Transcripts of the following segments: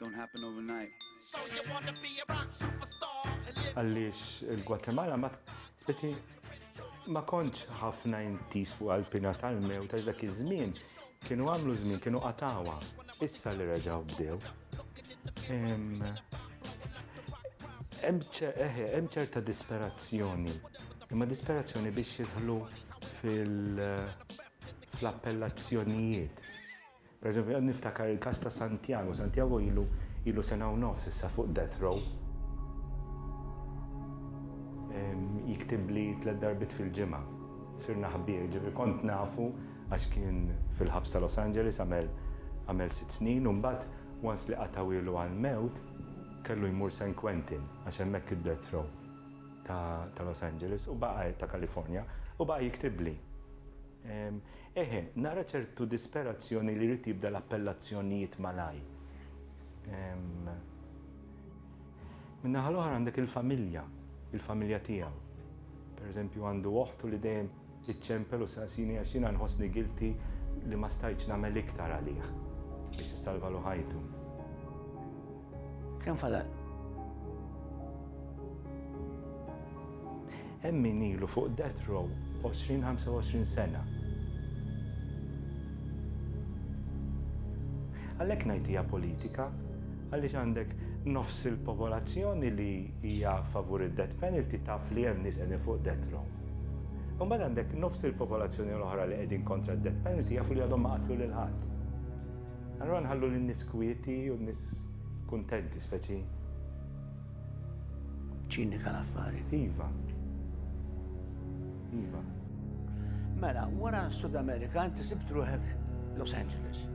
don't happen overnight. So you wanna be a rock superstar and live Għaliex il-Gwatemala speċi ma kontx ħafna intis fuq għal-pina tal-mew ta' dak iż-żmien kienu għamlu żmien kienu qatawa. Issa li reġgħu bdew. Hemm ċerta disperazzjoni. Imma disperazzjoni biex jidħlu fl-appellazzjonijiet. Per eżempju, niftakar il-kas ta' Santiago. Santiago ilu sena u nofs issa fuq death row. Jiktib li 3 darbit fil-ġimgħa. Sirna ħbier, ġifieri kont nafu għax kien fil-ħabs ta' Los Angeles għamel 6 snin u mbagħad once li qatawilu għal-mewt kellu jmur San Quentin għax hemmhekk id-death row ta' Los Angeles u baqa' ta' California u baqa' jiktib li. Nara ċertu disperazzjoni li rrid jibda l-appellazzjonijiet malaj. Minnaħa l-oħra għandek il-familja tiegħu. Per eżempju għandu oħtu li dejjem iċċempel u saqsini għax jiena nħossni guilty li ma stajtx nagħmel iktar għalih biex issalvalu ħajtu. Kemm fadal? Hemm min ilu fuq death row 20-25 sena. Għalhekk ngħid hija politika, għaliex għandek nofs il-popolazzjoni li hija favur id-death penalty taf li hemm nies qegħdin fuq death row. U mbagħad għandek nofs il-popolazzjoni l-oħra li qegħdin kontra d-death penalty jafu li għadhom ma qatlu lil ħadd. Allura nħallu lin-nies kwieti u n-nies kuntenti speċi. ċinika l-affarijiet. Iva. Mela, wara Sud Amerika inti sibt ruħek Los Angeles.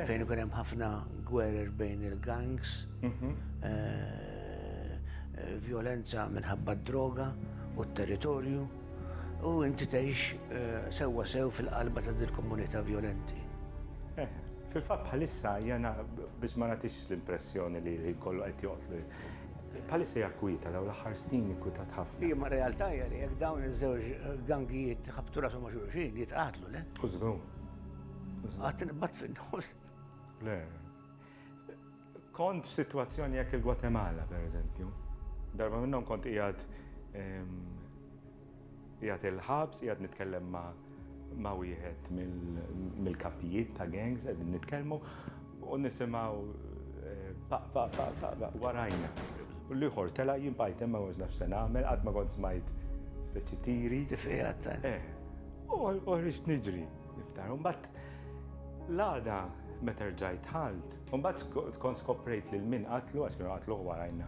Fejn ikun hemm ħafna gwerer bejn il-gangs, violenza minħabba d-droga u t-territorju, u inti tgħix sewwa sew fil-qalba ta' dil-komunità violenti. Fil-fatt bħalissa jana biex ma nagħtix l-impressjoni li kollu qed joqtlu. Bħalissa hija kwieta daw l-aħħar snin ikkwitat ħafna. Hija ma realtà hija li jekk dawn iż-żewġ gangijiet ħabtu rashom ma' xulxin jitqatlu, le? Użgur. Qatt tinqbad fin-nofs. Le. Kont f'sitwazzjoni jekk il-Gwatemala, per eżempju. Darba minnhom kont qiegħed il-ħabs, qiegħed nitkellem ma' wieħed mill-kapijiet ta' gangs qegħdin nitkellmu u nisimgħu warajna. U l-ieħor tela jimbajt hemm ma nafx se nagħmel qatt ma kont smajt speċi tiri. Tifqiegħed. U rrixt niġri niftar. Mbagħad l-għada meta rġajt ħalt, mbagħad kont skoprejt lil min qatlu għax kienu qatlu warajna.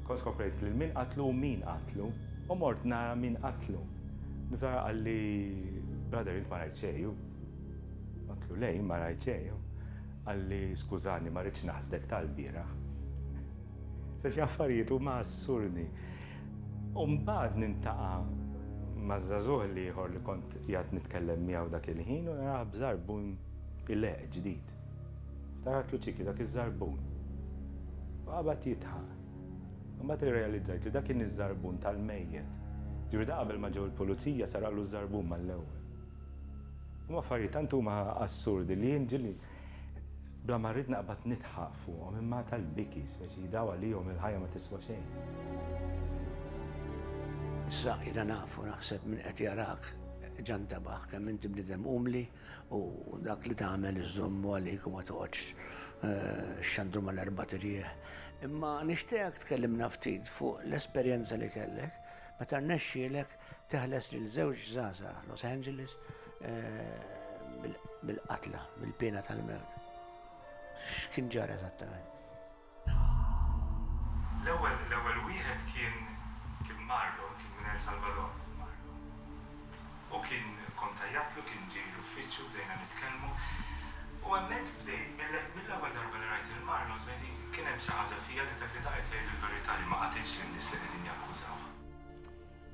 Kont skoprejt lil min qatlu u min qatlu u mort nara min qatlu. Niftar għalli brother int ma rajt xejn. Qatlu lej ma rajt xejn. Għalli skużani ma rridx naħsdek tal-bieraħ. Speċi affarijiet huma assurdi. U mbagħad nintaqa' ma' żagħżugħ li ieħor li kont qiegħed nitkellem miegħu dak il-ħin u nara bżarbun il-leq ġdid. Ftakartlu ċiki dak iż-żarbun. U qabad jitħaq. Mbagħad irrealizzajt li dak kien iż-żarbun tal-mejjed. Ġifieri da qabel ma ġew il-pulizija saraqlu ż-żarbun mal-ewwel. Huma affarijiet tant huma assurdi li jien ġieli bla ma rrid naqbad nitħaq fuqhom imma tal-biki speċi daw għalihom il-ħajja ma tiswa xejn. Issa jiena nafu naħseb min qed jarak ġantabaħ kemm inti bniedem umli u dak li tagħmel iżommu għalik u ma toqgħodx x'għandu mal-erba' tirjieħ. Imma nixtieqek tkellimna ftit fuq l-esperjenza li kellek meta rnexxielek teħles lil żewġ żgħażagħ Los Angeles bil-qatla, bil-pena tal-mewt. X'kien ġara eżattament? L-ewwel wieħed kien Marlo, kien minn El Salvador, Marlo. U kien kontajjatlu, kien ġej l-uffiċċju, bdejna nitkellmu. U hemmhekk bdejt mill-ewwel darba li rajt il-Marlo, żmedi kien hemm xi ħaġa fija li dak li daqgħet jgħid il-verità li ma qatilx lin-nies li qegħdin jakkużaw.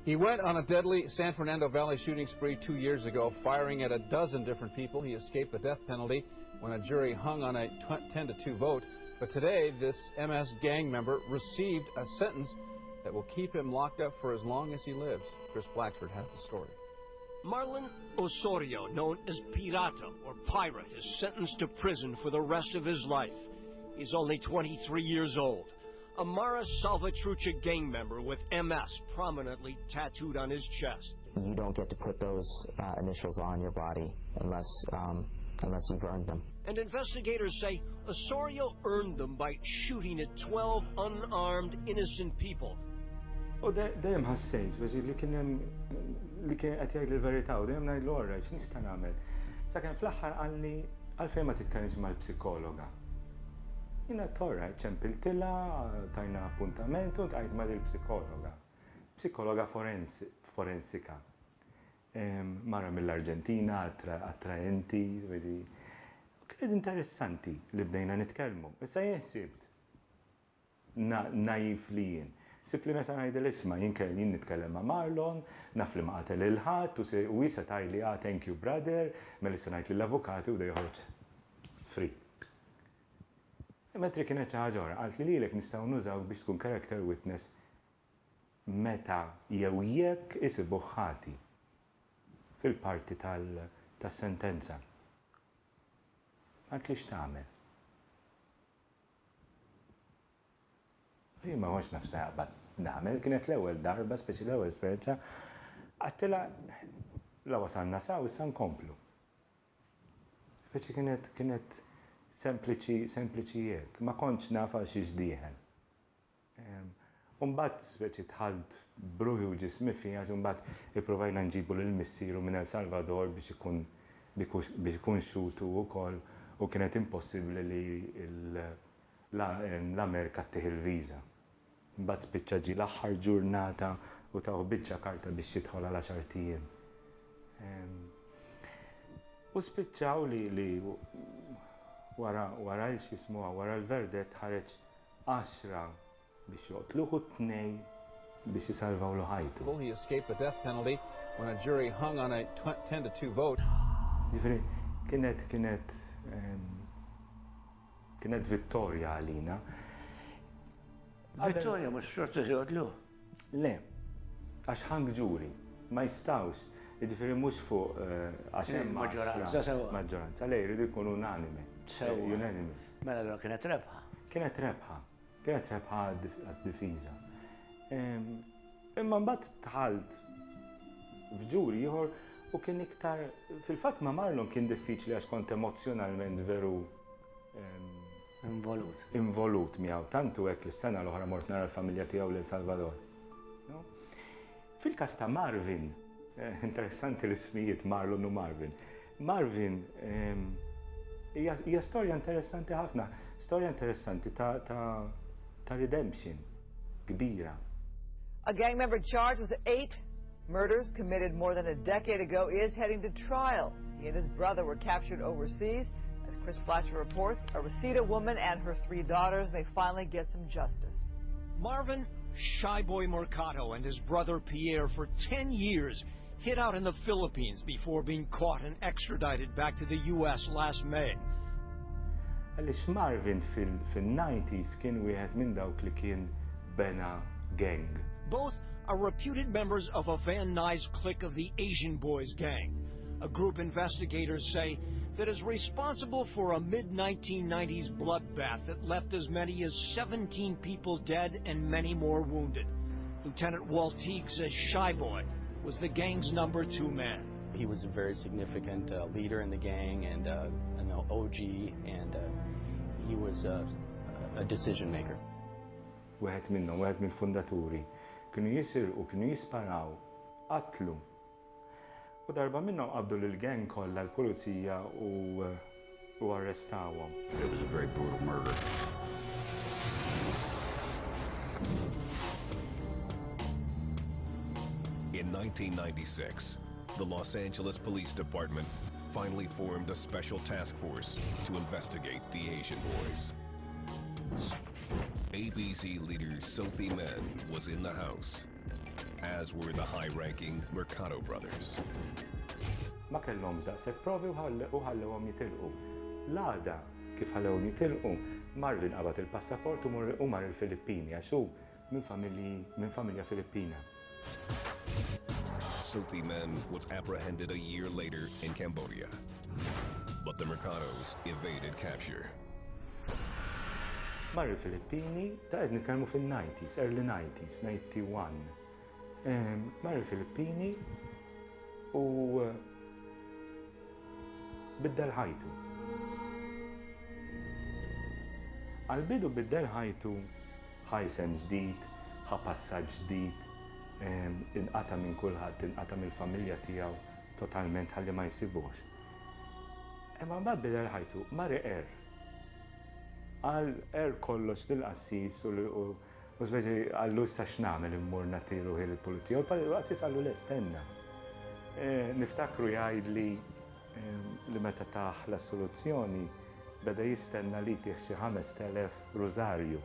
He went on a deadly San Fernando Valley shooting spree 2 years ago, firing at a dozen different people. He escaped the death penalty when a jury hung on a 10-2 vote. But today, this MS gang member received a sentence that will keep him locked up for as long as he lives. Chris Blacksford has the story. Marlon Osorio, known as Pirata or Pirate, is sentenced to prison for the rest of his life. He's only 23 years old. A Mara Salvatrucha gang member with MS prominently tattooed on his chest. You don't get to put those initials on your body unless you've earned them. And investigators say Osorio earned them by shooting at 12 unarmed, innocent people. U dejjem ħassejt, biex li kien qed jgħid l-verità u dejjem ngħidlu orra x'nista' nagħmel. Sakemm fl-aħħar qalli għalfejn ma titkellimx mal-psikologa. Jiena torra ċempiltilha, tajna appuntament u tqajt ma' lill-psikologa. Psikologa forensika. Mara mill-Arġentina, attraenti, kien interessanti li bdejna nitkellmu. Issa jien sibt naif li jien. Sibt li meta ngħidel isma' jien nitkellem ma' Marlon, naf li ma qatel il-ħadd u jisa tajli thank you brother, mela issa ngħid lill-avukati u da joħroġ free. Metri kienet xi ħaġa oħra, qalt li lilek nistgħu nużaw biex tkun character witness meta jew jekk isibuh ħati fil-parti tas-sentenza. Għalt li x'tagħmel. Jien ma konx nafsa jaqbad nagħmel, kienet l-ewwel darba, speċi l-ewwel esperjenza, għattilha la wasalna saw issa nkomplu. Speċi kienet sempliċi jekk, ma kontx nafa xi ġdieħel. Mbagħad speċi tħalt bruħi u ġismi fiha għax imbagħad ippruvajna nġibu lil missieru minn El Salvador biex ikun xutu wkoll u kienet impossibbli li l-Amerika ttieħ il-viża. Mbagħad spiċċa ġie l-aħħar ġurnata u taw biċċa karta biex jidħol għal 10 ijiem. U spiċċaw li wara x'ismuha wara l-verdett ħareġ 10 biex joqtluh u 2 biex jisalvawlu ħajtu. He escaped the death penalty when a jury hung on a 10-2 vote. Ġifieri kienet vittorja għalina. Vittorja mhux xorta jgħodlu. Le, għax ħank ġuri, ma jistawx, jiġifieri mhux fuq għax hemm maġġoranza, le jridu jkunu unanimous. Mela allura kienet rebħa. Kienet rebħa għad-difiża. Imma mbagħad tħalt f'ġuri ieħor u kien iktar fil-fatt ma' Marlon kien diffiċli għax kont emozjonalment veru involut miegħu tantu hekk li s-sena l-oħra mort nara l-familja tiegħu lil Salvador. Fil-każ ta' Marvin, interessanti l-ismijiet Marlon u Marvin. Marvin hija storja interessanti ħafna, storja interessanti ta' redemption kbira. A gang member charged with 8 murders committed more than a decade ago is heading to trial. He and his brother were captured overseas. As Chris Fletcher reports, a Reseda woman and her 3 daughters may finally get some justice. Marvin Shy Boy Mercado and his brother Pierre for 10 years hid out in the Philippines before being caught and extradited back to the U.S. last May. Għaliex Marvin fil-90s kien wieħed minn dawk li kien bena gang. Both are reputed members of a Van Nuys clique of the Asian Boys gang, a group investigators say that is responsible for a mid-1990s bloodbath that left as many as 17 people dead and many more wounded. Lieutenant Walt Teague says Shy Boy was the gang's number 2 man. He was a very significant leader in the gang and an OG, and he was a decision maker. Wieħed mill-fundaturi kienu jisirqu, kienu jisparaw, qatlu. U darba minnhom qabdu lill-gang kollha l-pulizija u arrestawhom. It was a very brutal murder. In 1996, the Los Angeles Police Department finally formed a special task force to investigate the Asian Boys. ABC leader Sophie Men was in the house, as were the high-ranking Mercado brothers. Ma kellhomx daqshekk provi u ħallewhom jitilqu. L-għada kif ħallewhom jitilqu, Marvin qabad il-passaport u mar il-Filippini għax hu minn familja Filippina. Sophie Men was apprehended a year later in Cambodia, but the Mercados evaded capture. Marru Filippini, ta' qed nitkellmu fin-90s, early 90s, 91. Marru Filippini u biddel ħajtu. Għal-bidu biddel ħajtu ħajsen ġdid, ħapassat ġdid, inqata minn kulħadd, inqata mill-familja tiegħu totalment ħalli ma jsibux. Imma mbagħad bidel ħajtu mari Għal kollox lill-qassis u speċi għallu issa x'nagħmel immur nagħtiru il-pulizija u l-qassis għallu l-estenna. Niftakru jgħidli li meta taħ la soluzzjoni beda jistenna li tieħ xi 5,000 rużarju.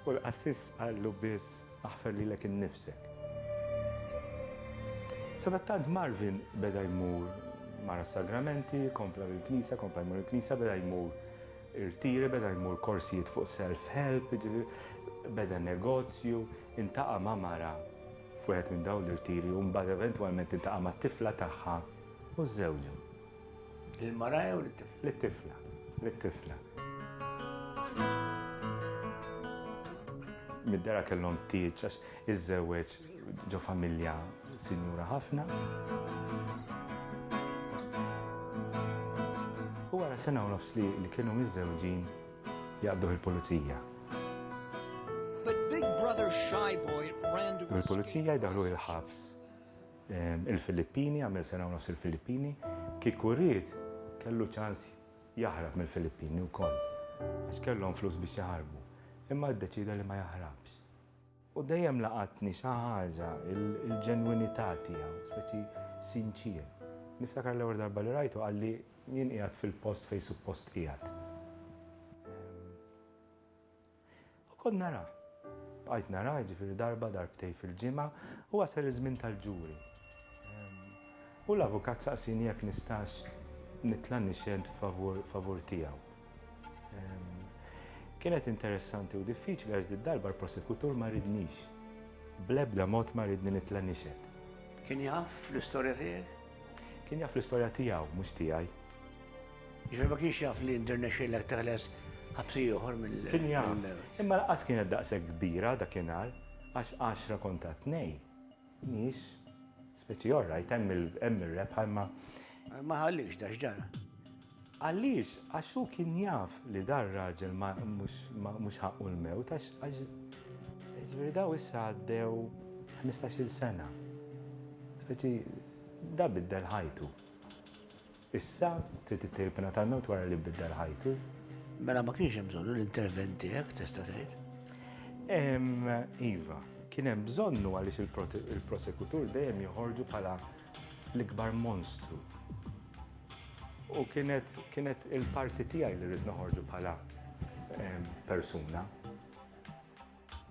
U l-qassis għallu biss aħfer lilek innifsek. Sadattant Marvin beda jmur mara sagramenti, kompla bil-knisa, kompla jmur il-knisa, beda jmur irtiri, beda jmur korsijiet fuq self-help, beda negozju, intaqa ma' mara fuqet minn dawn l-irtiri, u mbagħad eventwalment intaqa ma' tifla tagħha u żewġu. Il-mara jew l-tifla? L-tifla, l-tifla. Mid-dera kellhom tieġ għax iż-żewġ ġo familja sinjura ħafna. U għara sena u nofs li kienu miż-żewġin jaqbduh il-pulizija. But Big Brother Shy Boy ran to Il-pulizija jdaħlu il-ħabs il-Filippini, għamil sena u nofs il-Filippini, kieku rrid kellu ċans jaħrab mill-Filippini wkoll għax kellhom flus biex jaħarbu. Imma ddeċida li ma jaħrabx. U dejjem laqatni xi ħaġa il-ġenwinità tiegħu, speċi sinċir. Niftakar l-ewwel darba li rajtu għalli jien qiegħed fil-post fejn suppost qiegħed. U kont nara. Bqajt nara ġifieri darba darbtej fil-ġimgħa u wasal iż-żmien tal-ġuri. U l-avukat saqsini jekk nistax nitla' nixhedd favur tiegħu. Kienet interessanti u diffiċli għax darba l-prosekutur ma ridnix. Bl-ebda mod ma ridni nitla' nixhedd. Kien jaf l-istorja tiegħek? Kien jaf l-istorja tiegħu, mhux tiegħi. Ġifieri ma kienx jaf li internaxxillek teħles ħabsi ieħor mill- Kien jaf. Imma laqqas kienet daqshekk kbira dakinhar għax 10 konta 2. Mhix speċi orrajt hemm ir-rebħa imma ma ħallikx da x'ġara. Għaliex għax hu kien jaf li dar raġel mhux ħaqqu l-mewt għax ġifieri daw issa għaddew 15-il sena. Speċi da biddel ħajtu. Issa trid tittir pena tal-mewt wara li biddel ħajtu. Mela ma kienx hemm bżonn l-interventi hekk tista' tgħid? Iva, kien hemm bżonnu għaliex il-prosekutur dejjem joħorġu bħala l-ikbar monstru. U kienet il-parti tiegħi li rrid noħorġu bħala persuna.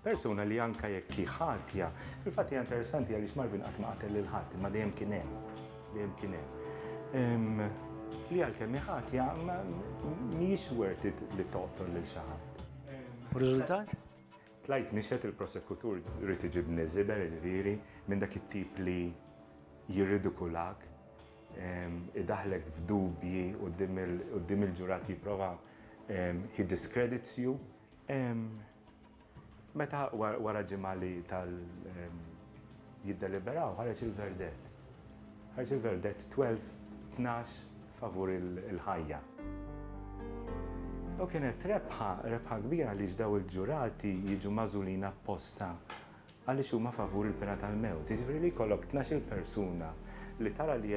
Persuna li anke jekk ħatja, fil-fatt hija interessanti għaliex Marvin qatt ma qatel lil ħadd, imma dejjem kien hemm. Li għalkemm ħatja mhijiex worth it li toqtol lil xi ħadd. U riżultat? Tlajt nixed il-prosekutur rrid iġibni żiber ġifieri minn dak it-tip li jirridikulak, idaħlek f'dubji quddiem il-ġurati jipprova he discredits you. Meta wara ġimgħa li jiddeliberaw ħareġ il-verdett. Ħareġ il-verdett 12 favur il-ħajja. U kienet rebħa kbira li ġdaw il-ġurati jiġu mażulin apposta għaliex huma favur il-pena tal-mewt. Jiġifieri li jkollok 12 persuna li tara li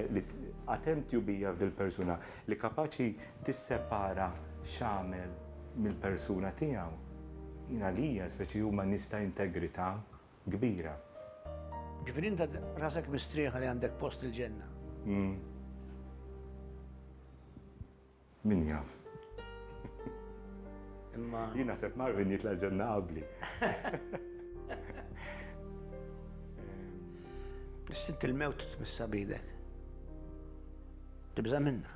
attempt bija f'dil persuna li kapaċi tissepara x'għamel mill-persuna tiegħu. Jiena lija speċi huma nista' integrità kbira. Ġifieri inta rasek mistrieħa li għandek post il-ġenna. Min jaf. Imma Jiena sepp Marvin jitla l-ġenna qabli. Sitt il-mewt tmissa bidek. Tibża minna.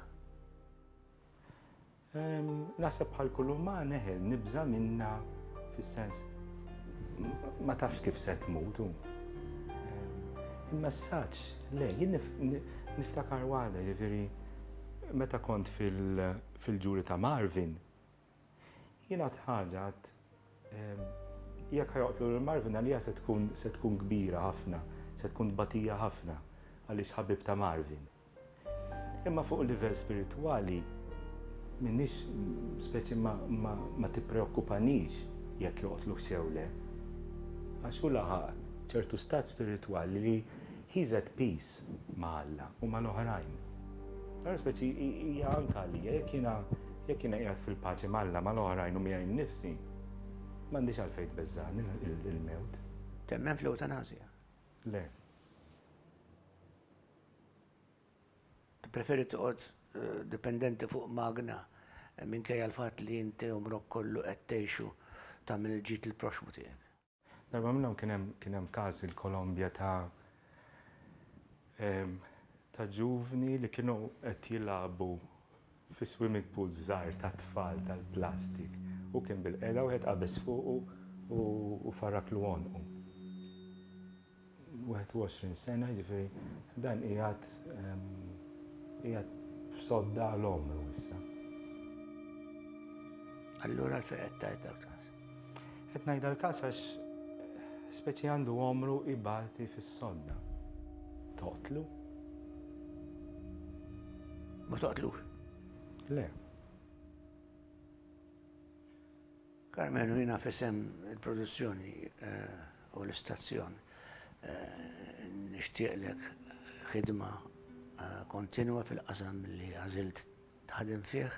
Naħseb bħal kullu ma neħed nibża minna fis-sens ma tafx kif se tmutu. Il-messaġġ, le, jien niftakar waħda, ġifieri meta kont fil-ġuri ta' Marvin, jiena ħaġa jekk ħajoqtlu l-Marvin għalija se tkun kbira ħafna, se tkun batija ħafna għaliex ħabib ta' Marvin. Imma fuq il-livell spiritwali minnix speċi ma tippreokkupanix jekk joqtlu sew le. Għax hu laħaq ċertu stat spiritwali li he's at peace ma' Alla u ma' l-oħrajn. Allora speċi hija anke għalija jekk jiena qiegħed fil-paċi ma' Alla ma' l-oħrajn u miegħi nnifsi, m'għandix għalfejn tbeżżani il-mewt. Temmen fl-eutanazja? Le. Preferi toqgħod dipendenti fuq magna minkejja l-fatt li inti umrok kollu qed tgħixu tagħmel il-ġid il-proxmu tiegħek. Darba minnhom kien hemm każ il-Kolombja ta' ġuvni li kienu qed jilagħbu fi swimming pool żgħar ta' tfal tal-plastik u kien bil-qeda wieħed qabeż fuqu u farraklu għonqu. 21 sena, jiġifieri dan qiegħed f'sodda l-omru issa. Allura l-fejn qed tgħid dak-każ? Qed ngħidha l-każ għax speċi għandu omru ibati fis-sodda. Toqtlu? Ma toqtlux? Le. Carmen, jiena f'isem il-produzzjoni u l-istazzjon nixtieqlek ħidma kontinwa fil-qasam li għażilt taħdem fih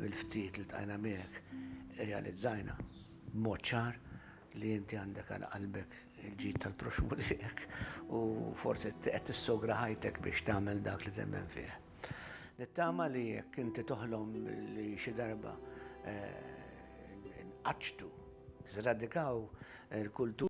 bil-ftit li tqajna miegħek irrealizzajna b'mod ċar li inti għandek għal qalbek il-ġid tal-proxmu tiegħek u forsi qed tissogra ħajtek biex tagħmel dak li temmen fih. Nittama li jekk inti toħlom li xi darba nqaċtu, żradikaw il-kultura